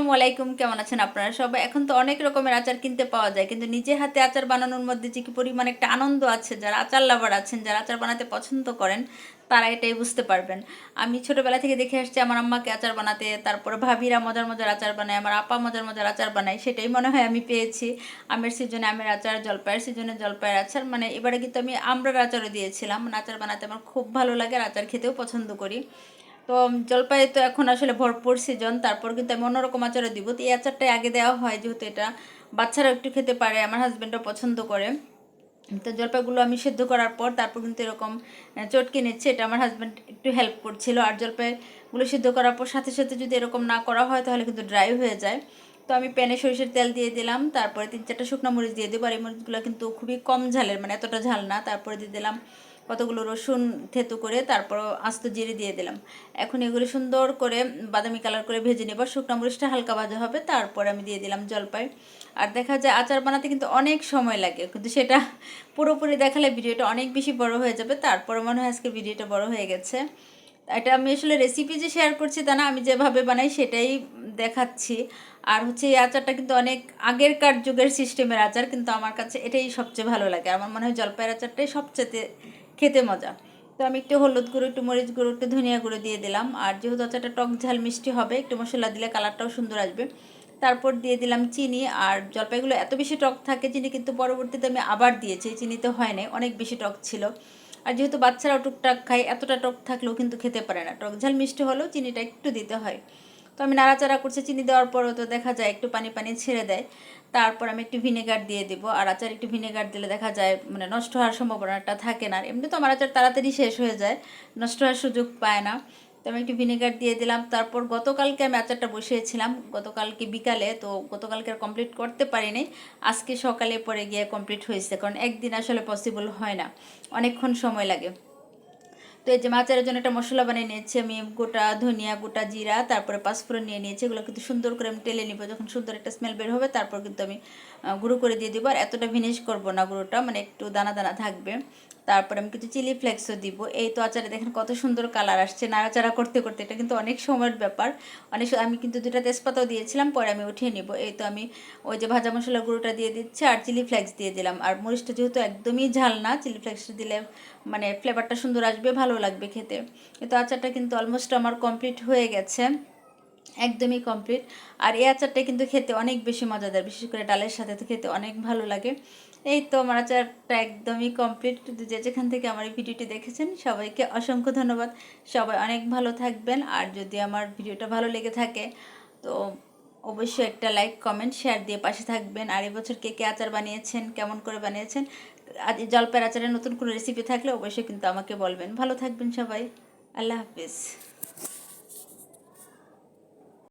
আসসালামু আলাইকুম, কেমন আছেন আপনারা সবাই? এখন তো অনেক রকমের আচার কিনতে পাওয়া যায়, কিন্তু নিজে হাতে আচার বানানোর মধ্যে যে কি পরিমাণ একটা আনন্দ আছে, যারা আচার লাভার আছেন, যারা আচার বানাতে পছন্দ করেন, তারা এটাই বুঝতে পারবেন। আমি ছোটবেলা থেকে দেখে আসছি আমার আম্মাকে আচার বানাতে, তারপরে ভাবিরা মজার মজার আচার বানায়, আমার আপা মজার মজার আচার বানায়, সেটাই মনে হয় আমি পেয়েছি। আমের সিজনে আমের আচার, জলপাইয়ের সিজনে জলপাইয়ের আচার, মানে এবারে কিন্তু আমি আমড়ার আচারও দিয়েছিলাম। মানে আচার বানাতে আমার খুব ভালো লাগে আর আচার খেতেও পছন্দ করি। তো জলপাই তো এখন আসলে ভরপুর সিজন, তারপর কিন্তু আমি অন্যরকম আচারও দিব। তো এই আচারটাই আগে দেওয়া হয়, যেহেতু এটা বাচ্চারা একটু খেতে পারে, আমার হাজব্যান্ডও পছন্দ করে। তো জলপাইগুলো আমি সেদ্ধ করার পর তারপর কিন্তু এরকম চটকে নিচ্ছে, এটা আমার হাজব্যান্ড একটু হেল্প করছিল। আর জলপাইগুলো সিদ্ধ করার পর সাথে সাথে যদি এরকম না করা হয় তাহলে কিন্তু ড্রাই হয়ে যায়। তো আমি প্যানে সরিষার তেল দিয়ে দিলাম, তারপরে 3-4টা শুকনো মরিচ দিয়ে দেবো। আর এই মরিচগুলো কিন্তু খুবই কম ঝালের, মানে এতটা ঝাল না। তারপরে দিয়ে দিলাম কতগুলো রসুন থেতু করে, তারপর আস্ত জিরে দিয়ে দিলাম। এখন এগুলো সুন্দর করে বাদামি কালার করে ভেজে নেব। শুকনো মরিচটা হালকা ভাজা হবে, তারপরে আমি দিয়ে দিলাম জলপাই। আর দেখা যায় আচার বানাতে কিন্তু অনেক সময় লাগে, কিন্তু সেটা পুরোপুরি দেখালে ভিডিওটা অনেক বেশি বড় হয়ে যাবে। তারপরে মনে হয় আজকে ভিডিওটা বড় হয়ে গেছে। এটা আমি আসলে রেসিপি যে শেয়ার করছি তা না, আমি যেভাবে বানাই সেটাই দেখাচ্ছি। আর হচ্ছে এই আচারটা কিন্তু অনেক আগেরকার যুগের সিস্টেমের আচার, কিন্তু আমার কাছে এটাই সবচেয়ে ভালো লাগে। আমার মনে হয় জলপাইয়ের আচারটাই সবচেয়ে খেতে মজা। তো আমি একটু হলুদ গুঁড়ো, একটু মরিচ গুঁড়ো, একটু ধনিয়া গুঁড়ো দিয়ে দিলাম। আর যেহেতু আচারটা টক ঝাল মিষ্টি হবে, একটু মশলা দিলে কালারটাও সুন্দর আসবে। তারপর দিয়ে দিলাম চিনি। আর জলপাইগুলো এত বেশি টক থাকে চিনি, কিন্তু পরবর্তীতে আমি আবার দিয়েছি, চিনিতে হয় না, অনেক বেশি টক ছিল। আর যেহেতু বাচ্চারাও টুকটাক খায়, এতটা টক থাকলেও কিন্তু খেতে পারে না, টক ঝাল মিষ্টি হলেও চিনিটা একটু দিতে হয়। তো আমি নাড়াচাড়া করছি, চিনি দেওয়ার পরও তো দেখা যায় একটু পানি পানি ছেড়ে দেয়। তারপর আমি একটু ভিনেগার দিয়ে দিব। আর আচার একটু ভিনেগার দিলে দেখা যায় মানে নষ্ট হওয়ার সম্ভাবনাটা থাকে না। এমনি তো আমার আচার তাড়াতাড়ি শেষ হয়ে যায়, নষ্ট হওয়ার সুযোগ পায় না। তো আমি একটু ভিনেগার দিয়ে দিলাম। তারপর গতকালকে আমি আচারটা বসিয়েছিলাম, গতকালকে বিকালে, তো গতকালকে আর কমপ্লিট করতে পারিনি। আজকে সকালে পরে গিয়ে কমপ্লিট হয়েছে, কারণ একদিন আসলে পসিবল হয় না, অনেকক্ষণ সময় লাগে। তো এই যে মাছের জন্য একটা মশলা বানিয়ে নিয়েছি আমি, গোটা ধনিয়া, গোটা জিরা, তারপরে পাঁচফোড়ন নিয়ে নিয়েছি। এগুলো কিন্তু সুন্দর করে আমি টেলে নিব, যখন সুন্দর একটা স্মেল বের হবে তারপর কিন্তু আমি গুঁড়ো করে দিয়ে দিব। আর এতটা ভিনিশ করব না, গুঁড়োটা মানে একটু দানা দানা থাকবে। তারপরে আমি কিছু চিলি ফ্লেক্সও দিব। এই তো আচারে দেখেন কত সুন্দর কালার আসছে নাড়াচাড়া করতে করতে, এটা কিন্তু অনেক সময়ের ব্যাপার। আমি কিন্তু 2টা তেজপাতাও দিয়েছিলাম, পরে আমি উঠিয়ে নিব। এই তো আমি ওই যে ভাজা মশলা গুঁড়োটা দিয়ে দিচ্ছি, আর চিলি ফ্লেক্স দিয়ে দিলাম। আর মরিচটা যেহেতু একদমই ঝাল না, চিলি ফ্লেক্সটা দিলে মানে ফ্লেভারটা সুন্দর আসবে, ভালো লাগবে খেতে। তো আচারটা কিন্তু অলমোস্ট আমার কমপ্লিট হয়ে গেছে, একদমই কমপ্লিট। আর এই আচারটা কিন্তু খেতে অনেক বেশি মজাদার, বিশেষ করে ডালের সাথে তো খেতে অনেক ভালো লাগে। এই তো আমার আচারটা একদমই কমপ্লিট। যে যেখান থেকে আমার এই ভিডিওটি দেখেছেন সবাইকে অসংখ্য ধন্যবাদ। সবাই অনেক ভালো থাকবেন। আর যদি আমার ভিডিওটা ভালো লেগে থাকে তো অবশ্যই একটা লাইক, কমেন্ট, শেয়ার দিয়ে পাশে থাকবেন। আর এবছর কে কে আচার বানিয়েছেন, কেমন করে বানিয়েছেন, আজ জলপাইয়ের আচারের নতুন কোনো রেসিপি থাকলে অবশ্যই কিন্তু আমাকে বলবেন। ভালো থাকবেন সবাই, আল্লাহ হাফিজ।